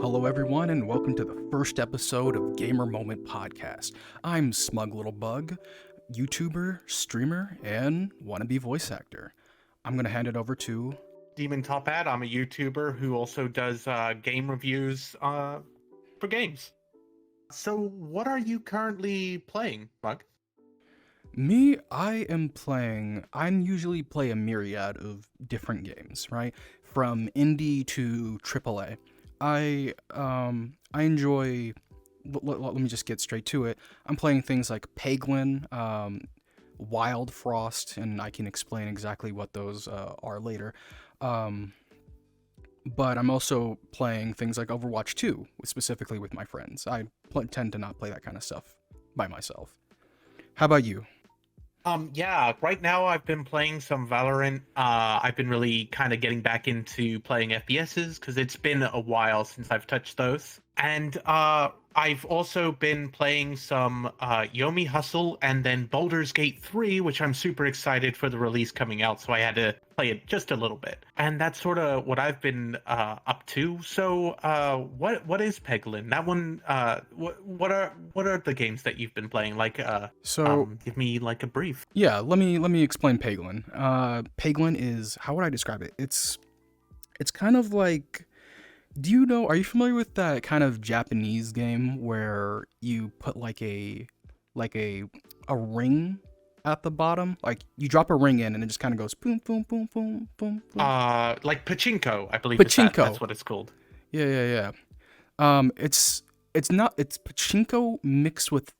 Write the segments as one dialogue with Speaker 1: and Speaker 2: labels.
Speaker 1: Hello, everyone, and welcome to the first episode of Gamer Moment Podcast. I'm Smug Little Bug, YouTuber, streamer, and wannabe voice actor. I'm going to hand it over to
Speaker 2: Demon Top Hat. I'm a YouTuber who also does game reviews for games. So, what are you currently playing, Mug?
Speaker 1: me. I usually play a myriad of different games, right? From indie to AAA. I enjoy. Let me just get straight to it. I'm playing things like Peglin, Wild Frost, and I can explain exactly what those are later. Um, but I'm also playing things like Overwatch 2, specifically with my friends. I tend to not play that kind of stuff by myself. How about you?
Speaker 2: Yeah, right now I've been playing some Valorant. I've been really kind of getting back into playing FPSs because it's been a while since I've touched those. And I've also been playing some Yomi Hustle and then Baldur's Gate 3, which I'm super excited for the release coming out, so I had to play it just a little bit. And that's sort of what I've been up to. So what is Peglin? That one what are the games that you've been playing? Like
Speaker 1: So
Speaker 2: give me like a brief.
Speaker 1: yeah, let me explain Peglin. Peglin is, how would I describe it? It's kind of like, are you familiar with that kind of Japanese game where you put like a ring at the bottom? Like you drop a ring in and it just kind of goes boom boom boom boom boom boom.
Speaker 2: Like Pachinko, I believe
Speaker 1: Pachinko.
Speaker 2: that's what it's called.
Speaker 1: Yeah. It's pachinko mixed with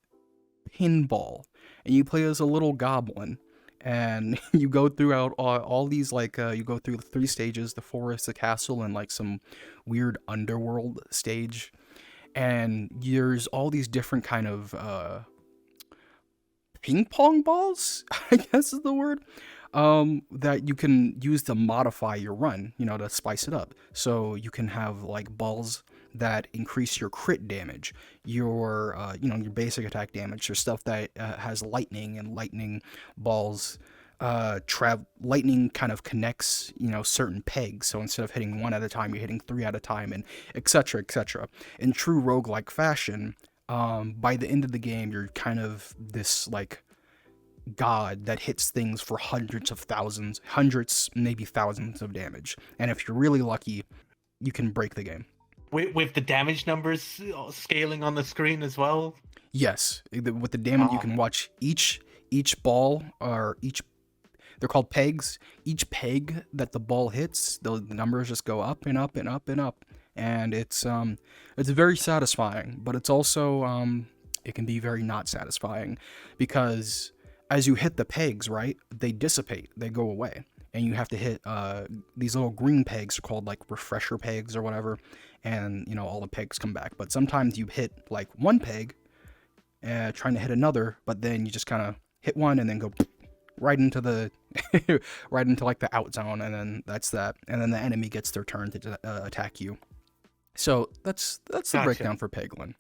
Speaker 1: pinball, and you play as a little goblin, and you go throughout all these you go through the three stages: the forest, the castle, and like some weird underworld stage. And there's all these different kind of ping pong balls, I guess is the word, that you can use to modify your run, to spice it up. So you can have like balls that increase your crit damage, your basic attack damage, or stuff that has lightning, and lightning balls. Lightning kind of connects, certain pegs. So instead of hitting one at a time, you're hitting three at a time, and etc. etc. In true roguelike fashion, by the end of the game, you're kind of this like god that hits things for hundreds, maybe thousands of damage. And if you're really lucky, you can break the game.
Speaker 2: With the damage numbers scaling on the screen as well.
Speaker 1: Yes, with the damage, you can watch each ball, or each, they're called pegs. Each peg that the ball hits, the numbers just go up and up and up and up. And it's very satisfying, but it's also it can be very not satisfying, because as you hit the pegs, right, they dissipate, they go away, and you have to hit these little green pegs, are called like refresher pegs or whatever, and all the pegs come back. But sometimes you hit like one peg, trying to hit another, but then you just kind of hit one and then go right into the right into like the out zone, and then that's that, and then the enemy gets their turn to attack you. So that's the
Speaker 2: Gotcha.
Speaker 1: breakdown for Peglin.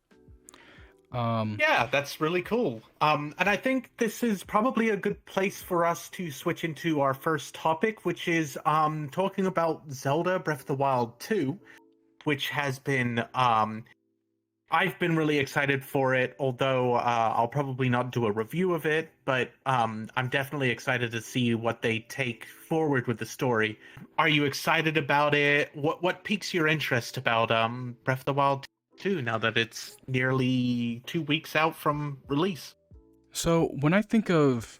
Speaker 2: Yeah, that's really cool. And I think this is probably a good place for us to switch into our first topic, which is talking about Zelda Breath of the Wild 2, which has been I've been really excited for it, although I'll probably not do a review of it, but I'm definitely excited to see what they take forward with the story. Are you excited about it? What piques your interest about Breath of the Wild 2 now that it's nearly 2 weeks out from release?
Speaker 1: So when I think of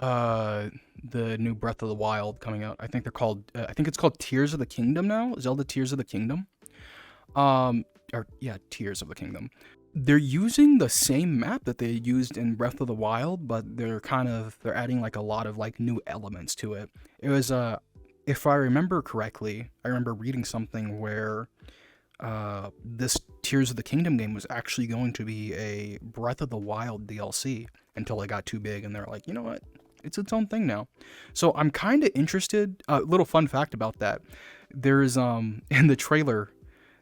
Speaker 1: the new Breath of the Wild coming out, I think it's called Tears of the Kingdom now. Zelda Tears of the Kingdom. Tears of the Kingdom. They're using the same map that they used in Breath of the Wild, but they're adding like a lot of like new elements to it. It was if I remember correctly, I remember reading something where this Tears of the Kingdom game was actually going to be a Breath of the Wild DLC until it got too big, and they're like, you know what? It's its own thing now. So I'm kind of interested. Little fun fact about that: there's in the trailer,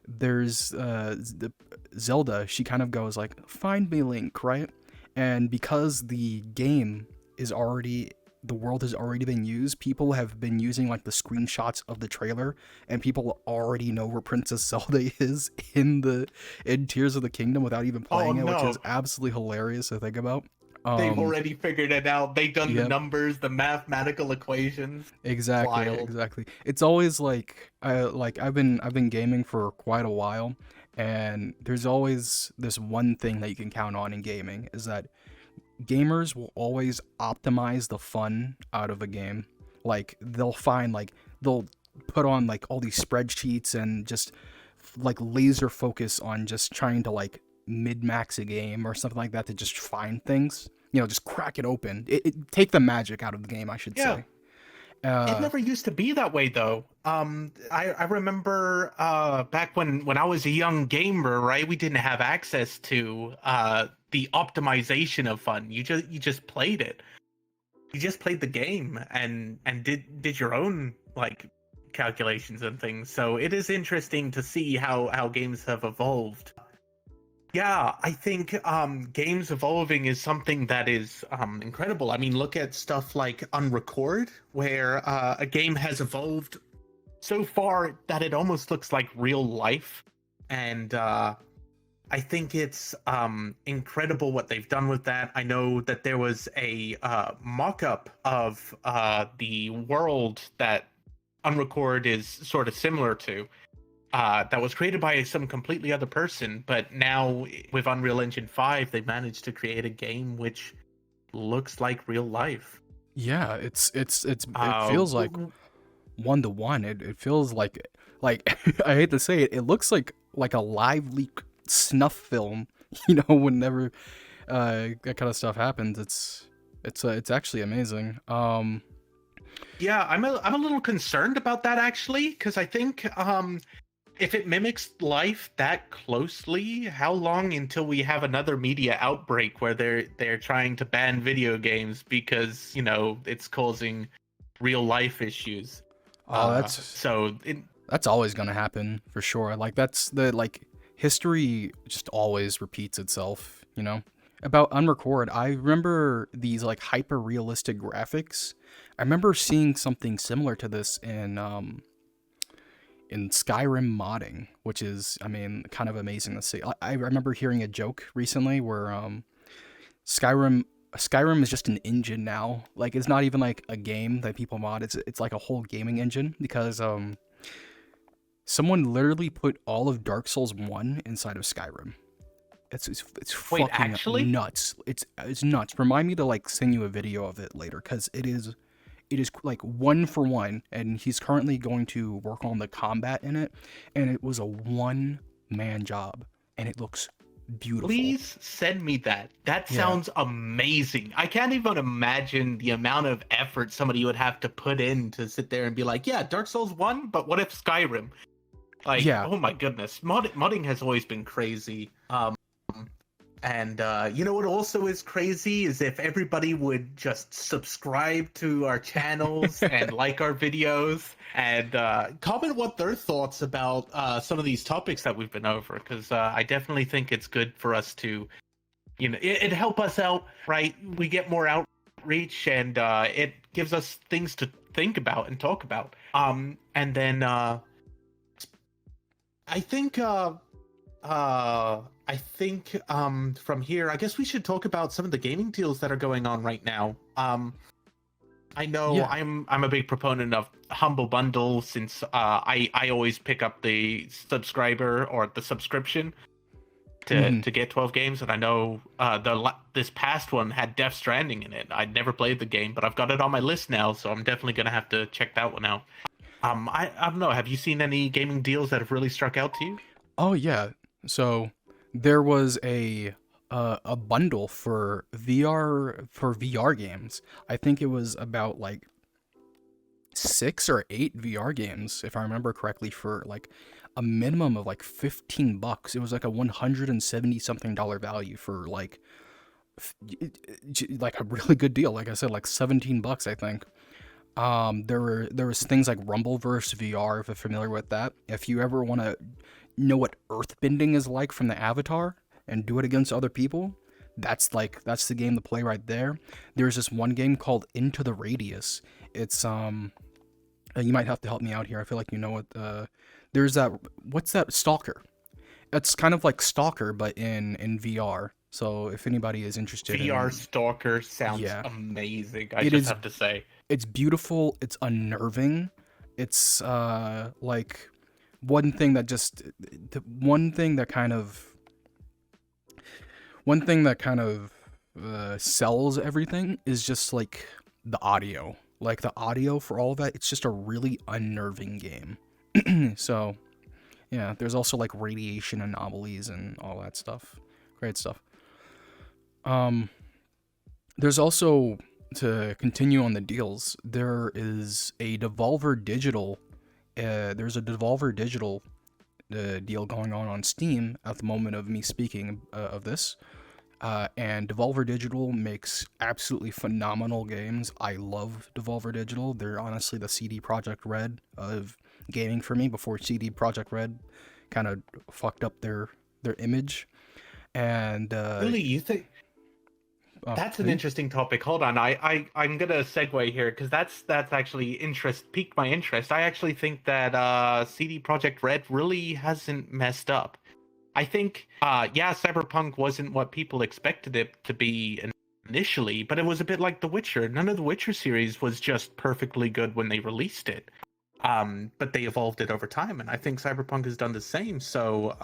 Speaker 1: there's the Zelda. She kind of goes like, "Find me, Link," right? And because the game is already the world has already been used. People have been using like the screenshots of the trailer, and people already know where Princess Zelda is in Tears of the Kingdom without even
Speaker 2: Oh
Speaker 1: playing it, which is
Speaker 2: no,
Speaker 1: absolutely hilarious to think about.
Speaker 2: they've
Speaker 1: Um,
Speaker 2: already figured it out. They've done the
Speaker 1: yep,
Speaker 2: numbers, the mathematical equations.
Speaker 1: exactly,
Speaker 2: Wild.
Speaker 1: exactly. It's always I've been gaming for quite a while, and there's always this one thing that you can count on in gaming is that gamers will always optimize the fun out of a game. Like they'll put on like all these spreadsheets and just like laser focus on just trying to like mid max a game or something like that to just find things. Just crack it open. Take the magic out of the game, I should
Speaker 2: Yeah.
Speaker 1: say.
Speaker 2: It
Speaker 1: Uh,
Speaker 2: never used to be that way though. I remember back when I was a young gamer, right? We didn't have access to the optimization of fun. You just played it. You just played the game and did your own like calculations and things. So it is interesting to see how games have evolved. Yeah, I think games evolving is something that is incredible. I mean, look at stuff like Unrecord, where a game has evolved so far that it almost looks like real life. And I think it's incredible what they've done with that. I know that there was a mock-up of the world that Unrecord is sort of similar to that was created by some completely other person, but now with Unreal Engine 5, they managed to create a game which looks like real life.
Speaker 1: yeah, it
Speaker 2: Uh,
Speaker 1: feels like one to one. It feels like I hate to say it, it looks like a live leak snuff film. Whenever that kind of stuff happens, it's actually amazing.
Speaker 2: yeah, I'm a little concerned about that actually, because I think if it mimics life that closely, how long until we have another media outbreak where they're trying to ban video games because it's causing real life issues?
Speaker 1: Oh, that's
Speaker 2: So it,
Speaker 1: that's always gonna happen for sure. Like that's the like history just always repeats itself. About Unrecord, I remember these like hyper realistic graphics. I remember seeing something similar to this in Skyrim modding, which is, I mean, kind of amazing to see. I remember hearing a joke recently where Skyrim Skyrim is just an engine now. Like it's not even like a game that people mod. It's like a whole gaming engine because someone literally put all of Dark Souls 1 inside of Skyrim. It's
Speaker 2: wait,
Speaker 1: fucking
Speaker 2: actually,
Speaker 1: nuts. It's nuts. Remind me to like send you a video of it later cuz it is like one for one, and he's currently going to work on the combat in it, and it was a one man job, and it looks beautiful.
Speaker 2: please send me that. That
Speaker 1: Yeah,
Speaker 2: sounds amazing. I can't even imagine the amount of effort somebody would have to put in to sit there and be like, yeah, Dark Souls 1, but what if Skyrim? Like,
Speaker 1: yeah.
Speaker 2: oh my goodness. Modding has always been crazy. And you know what also is crazy is if everybody would just subscribe to our channels and like our videos and comment what their thoughts about some of these topics that we've been over, because I definitely think it's good for us to, it help us out, right? We get more outreach and it gives us things to think about and talk about. And then I think from here, I guess we should talk about some of the gaming deals that are going on right now. I know
Speaker 1: Yeah.
Speaker 2: I'm a big proponent of Humble Bundle since I always pick up the subscriber or the subscription to
Speaker 1: Hmm.
Speaker 2: get 12 games, and I know this past one had Death Stranding in it. I'd never played the game, but I've got it on my list now, so I'm definitely gonna have to check that one out. I don't know. Have you seen any gaming deals that have really struck out to you?
Speaker 1: Oh yeah. So there was a bundle for VR games. I think it was about like 6 or 8 VR games, if I remember correctly, for like a minimum of like $15. It was like a 170 something dollar value for like a really good deal. Like I said, like $17, I think. There was things like Rumbleverse VR, if you're familiar with that. If you ever want to know what earthbending is like from the Avatar and do it against other people, that's the game to play right there. There's this one game called Into the Radius. It's you might have to help me out here. I feel like you know what. There's that. What's that? Stalker. It's kind of like Stalker, but in VR. So if anybody is interested
Speaker 2: VR
Speaker 1: in
Speaker 2: Stalker sounds amazing. I
Speaker 1: it
Speaker 2: just
Speaker 1: is,
Speaker 2: have to say,
Speaker 1: it's beautiful. It's unnerving. It's like one thing that just the one thing that kind of sells everything is just like the audio. Like the audio for all of that, it's just a really unnerving game. So yeah, there's also like radiation anomalies and all that stuff. Great stuff. There's also, to continue on the deals, there is a Devolver Digital. There's a Devolver Digital deal going on Steam at the moment of me speaking of this. And Devolver Digital makes absolutely phenomenal games. I love Devolver Digital. They're honestly the CD Projekt Red of gaming for me before CD Projekt Red kind of fucked up their image. And
Speaker 2: really, you think that's an interesting topic? Hold on, I'm gonna segue here because that's actually piqued my interest. I actually think that CD Projekt Red really hasn't messed up. I think, Cyberpunk wasn't what people expected it to be initially, but it was a bit like The Witcher. None of the Witcher series was just perfectly good when they released it. But they evolved it over time, and I think Cyberpunk has done the same. So,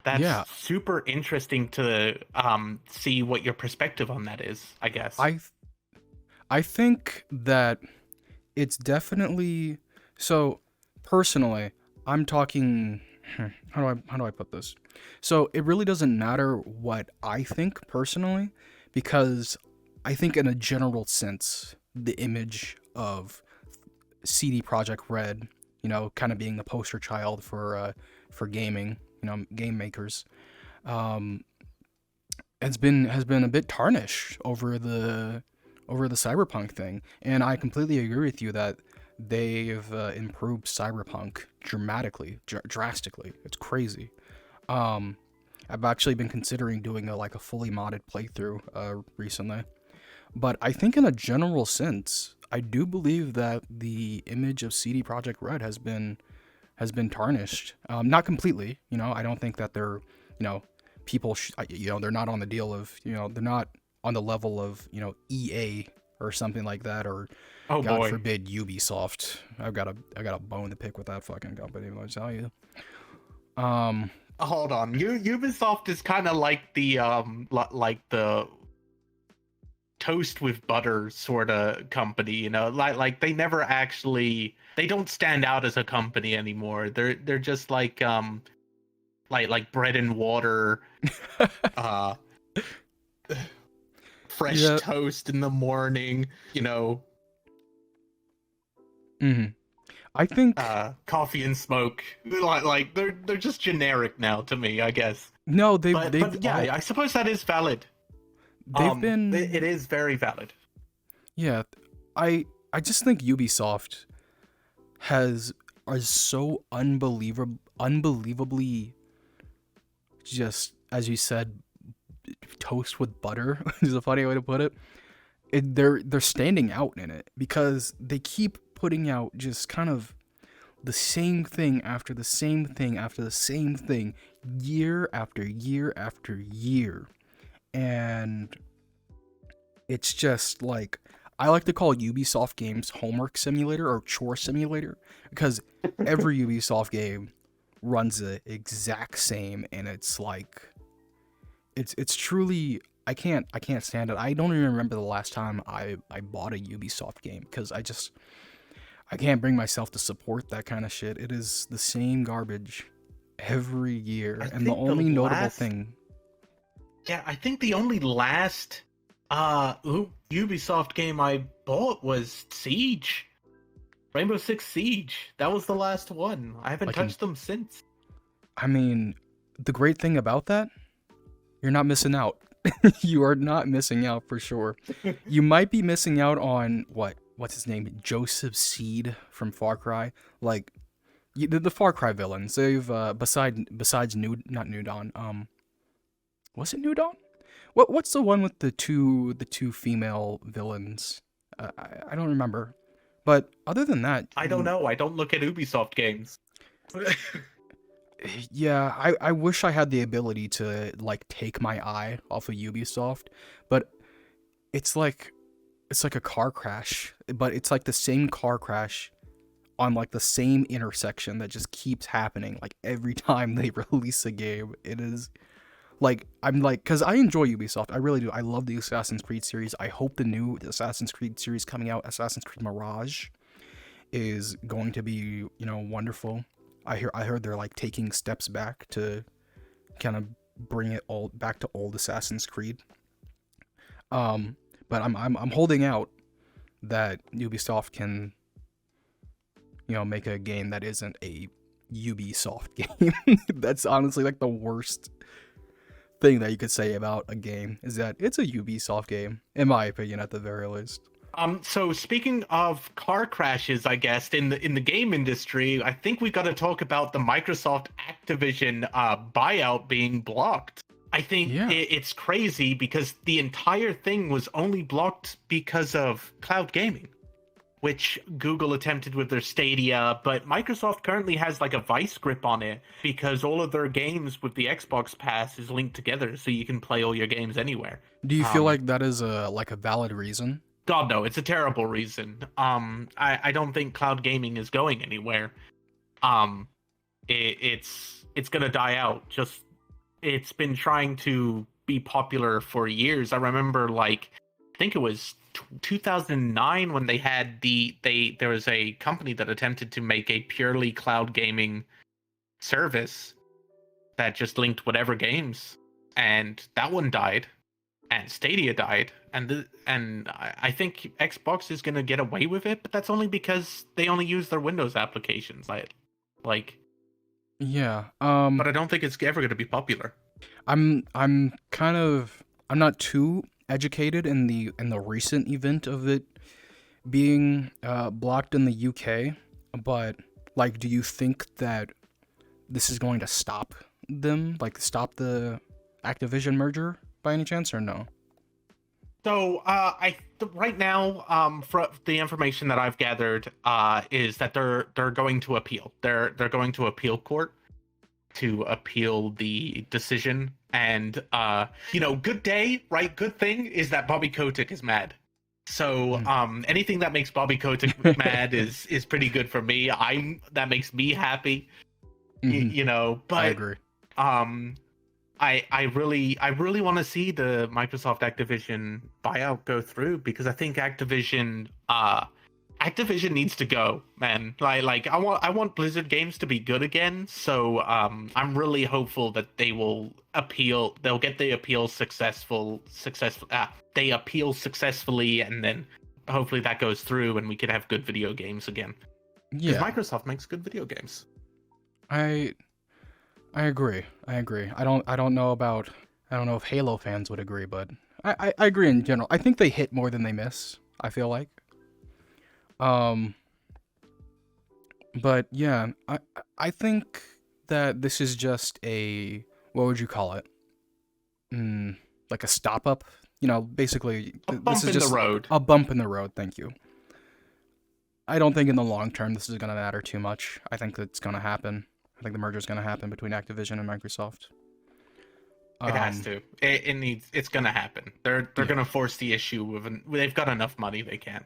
Speaker 2: that's super interesting to see what your perspective on that is, I guess.
Speaker 1: I think that it's definitely, so personally, I'm talking, how do I put this? So it really doesn't matter what I think personally, because I think in a general sense, the image of CD Projekt Red, you know, kind of being the poster child for gaming, you know, game makers, has been a bit tarnished over the Cyberpunk thing, and I completely agree with you that they've improved Cyberpunk drastically. It's crazy. I've actually been considering doing a fully modded playthrough recently, but I think in a general sense, I do believe that the image of CD Projekt Red has been tarnished. Not completely, you know. I don't think that they're, you know, they're not on the deal of, you know, they're not on the level of, you know, EA or something like that, or God forbid Ubisoft. I've got a bone to pick with that fucking company, let me tell you.
Speaker 2: Hold on, Ubisoft is kind of like the toast with butter sort of company, you know, like they never actually, they don't stand out as a company anymore. They're just like bread and water, fresh toast in the morning, you know.
Speaker 1: I think
Speaker 2: coffee and smoke, like they're just generic now to me, I guess.
Speaker 1: No,
Speaker 2: I suppose that is valid. It is very valid.
Speaker 1: Yeah, I just think Ubisoft are so unbelievably, just as you said, toast with butter is a funny way to put it. They're standing out in it because they keep putting out just kind of the same thing after the same thing after the same thing, year after year after year. And it's just like, I like to call Ubisoft games homework simulator or chore simulator, because every Ubisoft game runs the exact same, and it's like, it's truly, I can't stand it. I don't even remember the last time I bought a Ubisoft game, because I can't bring myself to support that kind of shit. It is the same garbage every year, and the only notable thing.
Speaker 2: Yeah, I think the only last Ubisoft game I bought was Siege. Rainbow Six Siege. That was the last one. I haven't touched them since.
Speaker 1: I mean, the great thing about that, you're not missing out. You are not missing out for sure. You might be missing out on what's his name? Joseph Seed from Far Cry. Like, the Far Cry villains. They've besides not New Dawn. Was it New Dawn? What's the one with the two female villains? I don't remember. But other than that,
Speaker 2: I don't know. I don't look at Ubisoft games.
Speaker 1: yeah, I wish I had the ability to like take my eye off of Ubisoft, but it's like a car crash, but it's like the same car crash on like the same intersection that just keeps happening like every time they release a game. It is like I'm like, because I enjoy Ubisoft, I really do. I love the Assassin's Creed series. I hope the new Assassin's Creed series coming out, Assassin's Creed Mirage, is going to be, wonderful. I heard they're like taking steps back to kind of bring it all back to old Assassin's Creed. But I'm holding out that Ubisoft can, make a game that isn't a Ubisoft game. That's honestly like the worst thing that you could say about a game, is that it's a Ubisoft game, in my opinion, at the very least.
Speaker 2: So speaking of car crashes, I guess in the game industry, I think we got to talk about the Microsoft Activision buyout being blocked. I think it's crazy because the entire thing was only blocked because of cloud gaming, which Google attempted with their Stadia, but Microsoft currently has like a vice grip on it because all of their games with the Xbox Pass is linked together, so you can play all your games anywhere.
Speaker 1: Do you feel like that is a valid reason?
Speaker 2: God, no, it's a terrible reason. I don't think cloud gaming is going anywhere. It's gonna die out. Just, it's been trying to be popular for years. I remember, like, I think it was 2009 when they had there was a company that attempted to make a purely cloud gaming service that just linked whatever games, and that one died, and Stadia died, and I think Xbox is gonna get away with it, but that's only because they only use their Windows applications.
Speaker 1: Yeah.
Speaker 2: But I don't think it's ever gonna be popular.
Speaker 1: I'm not too educated in the recent event of it being blocked in the UK, but like, do you think that this is going to stop them, like stop the Activision merger by any chance, or no?
Speaker 2: So right now, for the information that I've gathered, is that they're going to appeal. They're going to appeal court to appeal the decision. And good day, right? Good thing is that Bobby Kotick is mad. So anything that makes Bobby Kotick mad is pretty good for me. That makes me happy. But
Speaker 1: I agree.
Speaker 2: I really want to see the Microsoft Activision buyout go through, because I think Activision needs to go, man. Like I want Blizzard games to be good again. So I'm really hopeful that they will appeal. They'll get the appeal successful. They appeal successfully, and then hopefully that goes through, and we can have good video games again.
Speaker 1: Yeah,
Speaker 2: because Microsoft makes good video games.
Speaker 1: I agree. I don't know if Halo fans would agree, but I agree in general. I think they hit more than they miss, I feel like. But yeah, I think that this is just a, what would you call it? Like a stop up, basically this is just
Speaker 2: the road.
Speaker 1: A bump in the road. Thank you. I don't think in the long term this is going to matter too much. I think it's going to happen. I think the merger is going to happen between Activision and Microsoft.
Speaker 2: It has to. It needs. It's going to happen. They're going to force the issue. They've got enough money. They can.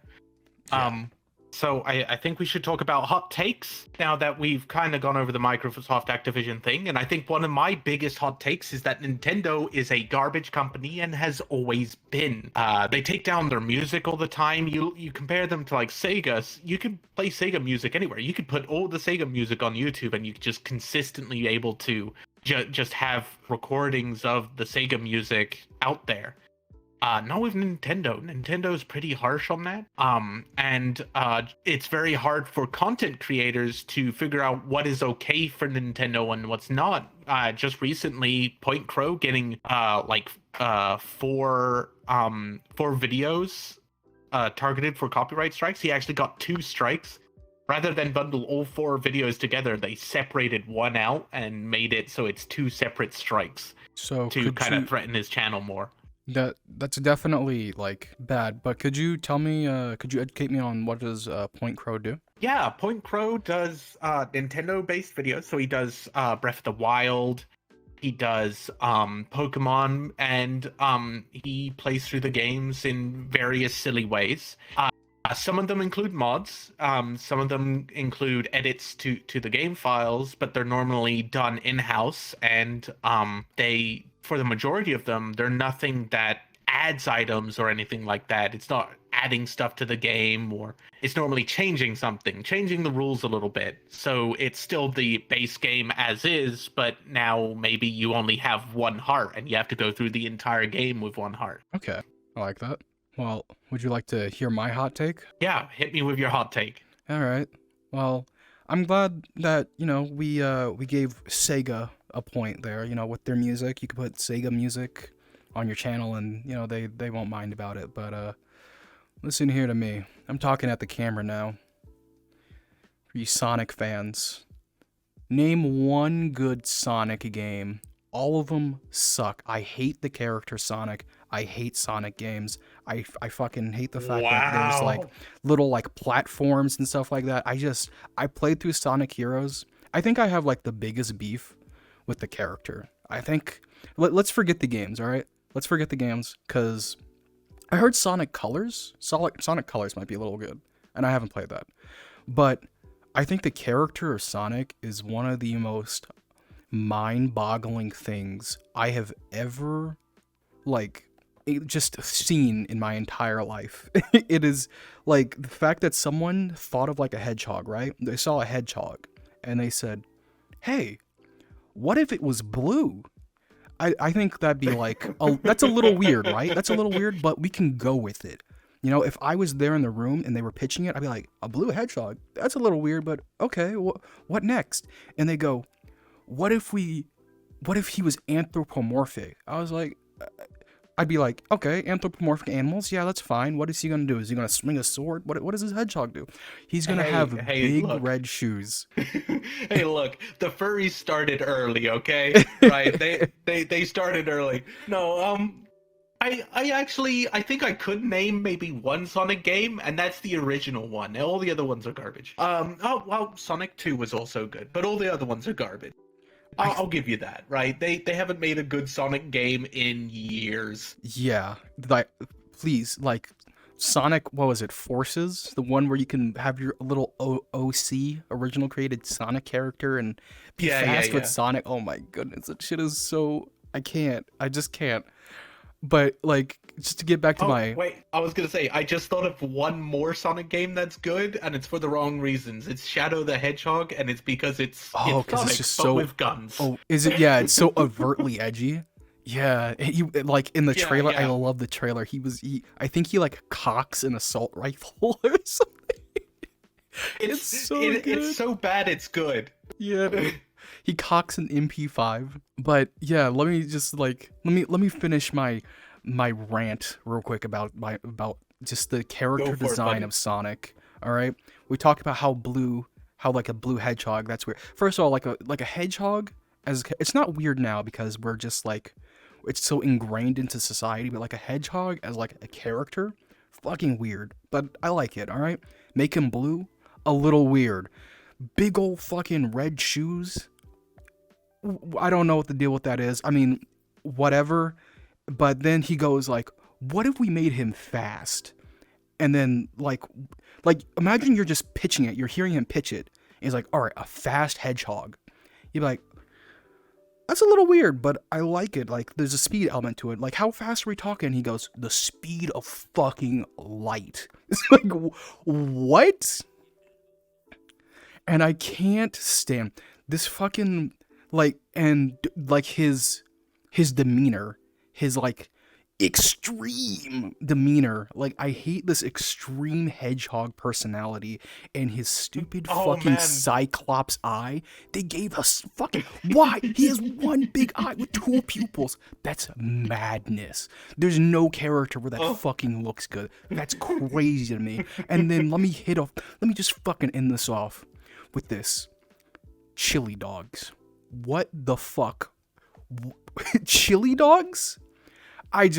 Speaker 2: Yeah. So I think we should talk about hot takes now that we've kind of gone over the Microsoft Activision thing. And I think one of my biggest hot takes is that Nintendo is a garbage company and has always been. They take down their music all the time. You compare them to like Sega. You could play Sega music anywhere. You could put all the Sega music on YouTube and you could just consistently be able to just have recordings of the Sega music out there. Not with Nintendo. Nintendo's pretty harsh on that. And it's very hard for content creators to figure out what is okay for Nintendo and what's not. Just recently, Point Crow getting four videos targeted for copyright strikes. He actually got 2 strikes Rather than bundle all 4 videos together, they separated one out and made it so it's 2 separate strikes
Speaker 1: So
Speaker 2: to
Speaker 1: could
Speaker 2: kind of
Speaker 1: you
Speaker 2: threaten his channel more.
Speaker 1: that's definitely like bad, but could you tell me could you educate me on what does Point Crow do?
Speaker 2: Yeah, Point Crow does Nintendo-based videos. So he does Breath of the Wild, he does Pokemon, and he plays through the games in various silly ways. Some of them include mods. Some of them include edits to the game files, but they're normally done in-house, and they, for the majority of them, they're nothing that adds items or anything like that. It's not adding stuff to the game, or it's normally changing something, changing the rules a little bit. So it's still the base game as is, but now maybe you only have 1 heart and you have to go through the entire game with 1 heart.
Speaker 1: Okay, I like that. Well, would you like to hear my hot take?
Speaker 2: Yeah, hit me with your hot take.
Speaker 1: All right. Well, I'm glad that, we gave Sega a point there, with their music. You could put Sega music on your channel and, they won't mind about it. But listen here to me. I'm talking at the camera now. For you Sonic fans, name one good Sonic game. All of them suck. I hate the character Sonic. I hate Sonic games. I fucking hate the fact that there's like little like platforms and stuff like that. I played through Sonic Heroes. I think I have like the biggest beef with the character. I think let's forget the games, all right? Let's forget the games, because I heard Sonic Colors. Sonic Colors might be a little good, and I haven't played that. But I think the character of Sonic is one of the most mind-boggling things I have ever just seen in my entire life. It is like the fact that someone thought of like a hedgehog, right? They saw a hedgehog and they said, "Hey, what if it was blue?" I think that'd be like that's a little weird, right? That's a little weird, but we can go with it. If I was there in the room and they were pitching it, I'd be like, "A blue hedgehog? That's a little weird, but okay, what next?" And they go, what if he was anthropomorphic? I'd be like, okay, anthropomorphic animals, yeah, that's fine. What is he gonna do? Is he gonna swing a sword? What does his hedgehog do? He's gonna have big red shoes.
Speaker 2: Hey, look, the furries started early, okay? Right? They started early. No, I think I could name maybe one Sonic game, and that's the original one. All the other ones are garbage. Sonic 2 was also good, but all the other ones are garbage. I'll give you that, right? They haven't made a good Sonic game in years.
Speaker 1: Yeah, please, Sonic, what was it, Forces? The one where you can have your little OC, original created Sonic character, and be fast with Sonic. Oh my goodness, that shit is so... I just can't. But, just to get back to
Speaker 2: wait, I was gonna say, I just thought of one more Sonic game that's good, and it's for the wrong reasons. It's Shadow the Hedgehog, and it's because it's Sonic,
Speaker 1: it's just
Speaker 2: but with guns.
Speaker 1: Oh, is it? Yeah, it's so overtly edgy. Yeah, in the trailer, I love the trailer. I think he cocks an assault rifle or something. It's so good.
Speaker 2: It's so bad, it's good.
Speaker 1: Yeah. He cocks an MP5. But yeah, let me just let me finish my rant real quick about just the character design of Sonic. All right, we talked about how a blue hedgehog, that's weird. First of all, like a hedgehog, it's not weird now because we're just it's so ingrained into society. But a hedgehog as a character, fucking weird. But I like it. All right, make him blue, a little weird. Big old fucking red shoes. I don't know what the deal with that is. I mean, whatever. But then he goes what if we made him fast? And then imagine you're just pitching it. You're hearing him pitch it. And he's like, all right, a fast hedgehog. You'd be like, that's a little weird, but I like it. There's a speed element to it. How fast are we talking? He goes, the speed of fucking light. It's what? And I can't stand this fucking his demeanor, his extreme demeanor. Like, I hate this extreme hedgehog personality and his stupid fucking Cyclops eye. They gave us fucking, why? He has one big eye with two pupils. That's madness. There's no character where that fucking looks good. That's crazy to me. And then let me just fucking end this off with this. Chili dogs. What the fuck? Chili dogs? I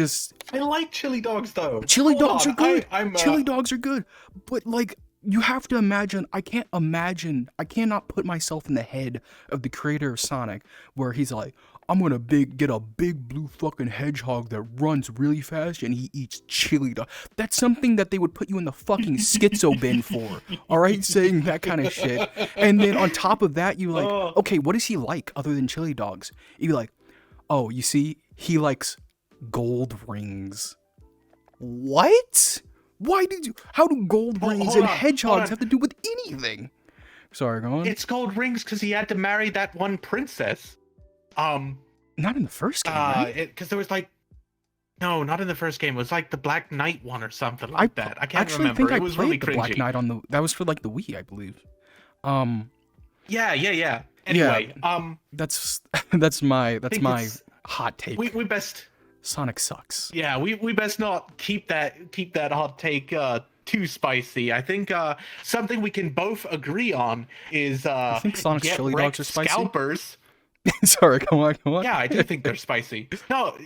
Speaker 2: like chili dogs though.
Speaker 1: Chili dogs are good. Chili dogs are good. But like, you have to imagine, I cannot put myself in the head of the creator of Sonic where he's like, I'm gonna get a big blue fucking hedgehog that runs really fast and he eats chili dog. That's something that they would put you in the fucking schizo bin for. Alright, saying that kind of shit. And then on top of that, you like, okay, what does he like other than chili dogs? You'd be like, oh, you see, he likes gold rings. What? How do gold rings and hedgehogs have to do with anything? Sorry, go on.
Speaker 2: It's gold rings because he had to marry that one princess.
Speaker 1: Not in the first game, right?
Speaker 2: Because there was like, no, not in the first game. It was like the Black Knight one or something like that. I can't remember. It was really cringy.
Speaker 1: Black Knight that was for like the Wii, I believe.
Speaker 2: Yeah. Anyway,
Speaker 1: that's my hot take.
Speaker 2: We best.
Speaker 1: Sonic sucks.
Speaker 2: Yeah, we best not keep that hot take too spicy. I think something we can both agree on is
Speaker 1: I think Sonic's chili dogs are spicy.
Speaker 2: Scalpers.
Speaker 1: Sorry, come on.
Speaker 2: Yeah, I do think they're spicy. No,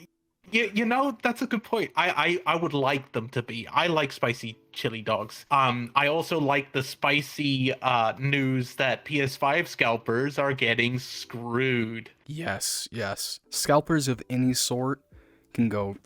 Speaker 2: you know, that's a good point. I would like them to be. I like spicy chili dogs. I also like the spicy news that PS5 scalpers are getting screwed.
Speaker 1: Yes. Scalpers of any sort can go,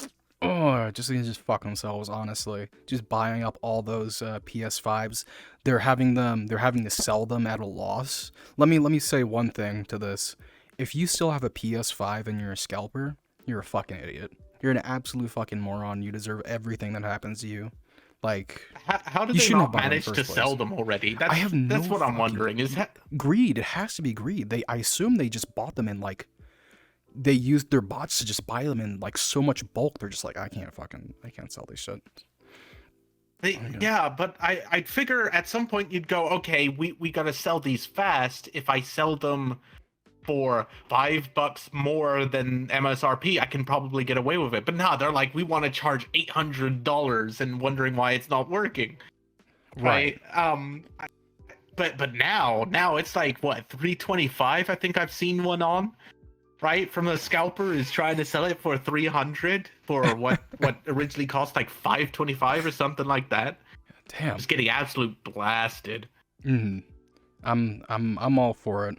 Speaker 1: just fuck themselves, honestly. Just buying up all those PS5s. They're having to sell them at a loss. Let me say one thing to this. If you still have a PS5 and you're a scalper, you're a fucking idiot. You're an absolute fucking moron. You deserve everything that happens to you. Like,
Speaker 2: how did they not manage to sell them already? That's what I'm wondering. Is that
Speaker 1: greed? It has to be greed. I assume they just bought them in like, they used their bots to just buy them in like so much bulk. They're just like, I can't sell this shit.
Speaker 2: Yeah, but I'd figure at some point you'd go, okay, we gotta sell these fast. If I sell them for $5 more than MSRP, I can probably get away with it. But nah, they're like, we want to charge $800 and wondering why it's not working. Right. But now it's like what, $325? I think I've seen one on. Right, from a scalper is trying to sell it for $300 for what originally cost like $525 or something like that.
Speaker 1: Damn,
Speaker 2: just getting absolute blasted.
Speaker 1: I'm all for it.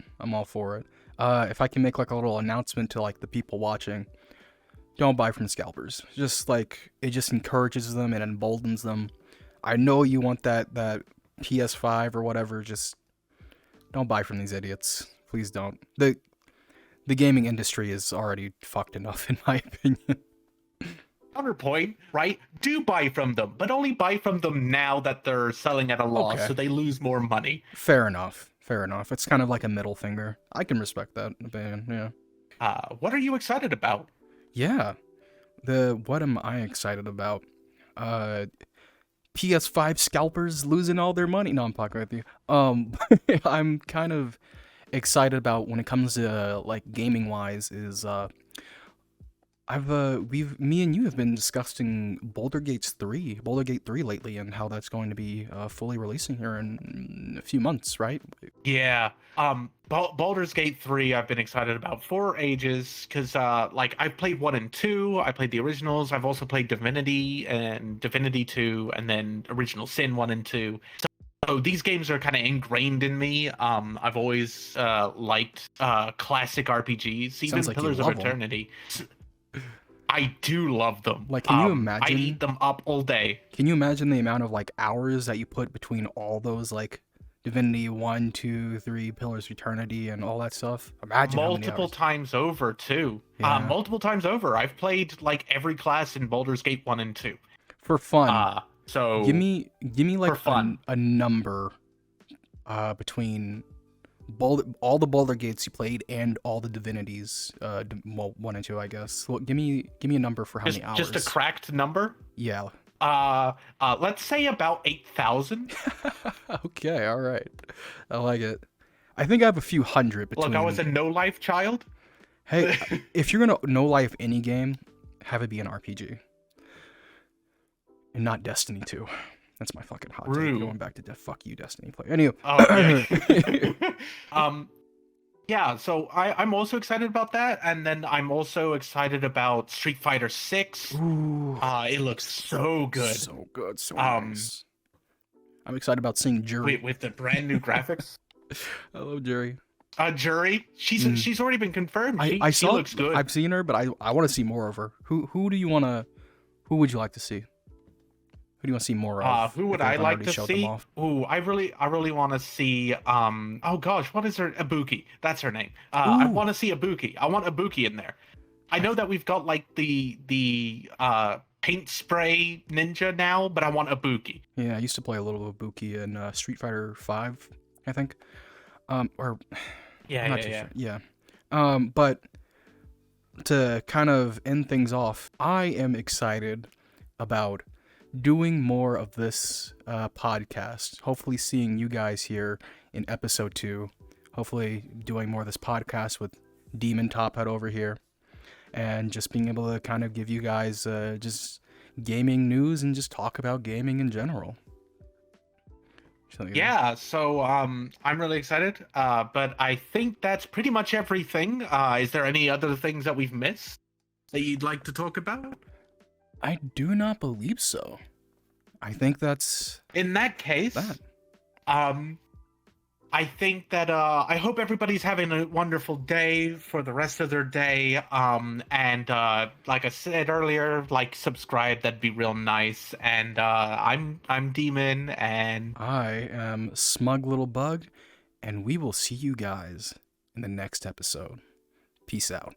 Speaker 1: If I can make like a little announcement to like the people watching, don't buy from scalpers. Just like, it just encourages them and emboldens them. I know you want that PS5 or whatever. Just don't buy from these idiots. Please don't. The gaming industry is already fucked enough, in my opinion.
Speaker 2: Counterpoint, right? Do buy from them, but only buy from them now that they're selling at a loss, so they lose more money.
Speaker 1: Fair enough. It's kind of like a middle finger. I can respect that opinion, yeah.
Speaker 2: What are you excited about?
Speaker 1: Yeah. What am I excited about? PS5 scalpers losing all their money. No, I'm fucking with you. I'm kind of excited about when it comes to like gaming wise is me and you have been discussing Baldur's Gate 3 lately, and how that's going to be fully releasing here in a few months, right?
Speaker 2: Yeah. Baldur's Gate 3 I've been excited about for ages, because like I've played 1 and 2, I played the originals, I've also played Divinity and Divinity 2, and then Original Sin 1 and 2. So these games are kind of ingrained in me. I've always liked classic RPGs, even like Pillars of Eternity. I do love them.
Speaker 1: Like, can you imagine?
Speaker 2: I eat them up all day.
Speaker 1: Can you imagine the amount of like hours that you put between all those like Divinity 1, 2, 3, Pillars of Eternity, and all that stuff? Imagine
Speaker 2: multiple times over too. Yeah. Multiple times over. I've played like every class in Baldur's Gate 1 and 2
Speaker 1: for fun.
Speaker 2: So
Speaker 1: give me like a number between all the Boulder Gates you played and all the Divinities, well, 1 and 2, I guess. Well, give me a number for how many hours.
Speaker 2: Just a cracked number?
Speaker 1: Yeah.
Speaker 2: Let's say about 8,000.
Speaker 1: Okay, all right. I like it. I think I have a few hundred between.
Speaker 2: Look, I was a no-life child.
Speaker 1: Hey, if you're gonna no-life any game, have it be an RPG. And not Destiny 2. That's my fucking hot take. Going back to fuck you, Destiny player. Anyway.
Speaker 2: Yeah, so I'm also excited about that, and then I'm also excited about Street Fighter 6.
Speaker 1: Ooh.
Speaker 2: It looks so good.
Speaker 1: So good, so nice. I'm excited about seeing Jury.
Speaker 2: With the brand new graphics.
Speaker 1: I love Jury.
Speaker 2: Jury, she's already been confirmed. She looks good.
Speaker 1: I've seen her, but I want to see more of her. Who would you like to see? Who do you want to see more of?
Speaker 2: Who would I like to see? Ooh, I really want to see. Oh gosh, what is her? Ibuki. That's her name. I want to see Ibuki. I want Ibuki in there. I know that we've got like the paint spray ninja now, but I want Ibuki.
Speaker 1: Yeah, I used to play a little Ibuki in Street Fighter 5, I think. Yeah. But to kind of end things off, I am excited about doing more of this podcast. Hopefully seeing you guys here in episode 2. Hopefully doing more of this podcast with Demon Top Hat over here. And just being able to kind of give you guys just gaming news and just talk about gaming in general.
Speaker 2: Yeah, so I'm really excited. But I think that's pretty much everything. Is there any other things that we've missed that you'd like to talk about?
Speaker 1: I do not believe so. I think that's...
Speaker 2: In that case, I think that I hope everybody's having a wonderful day for the rest of their day. And like I said earlier, like, subscribe, that'd be real nice. And I'm Demon, and
Speaker 1: I am Smug Little Bug, and we will see you guys in the next episode. Peace out.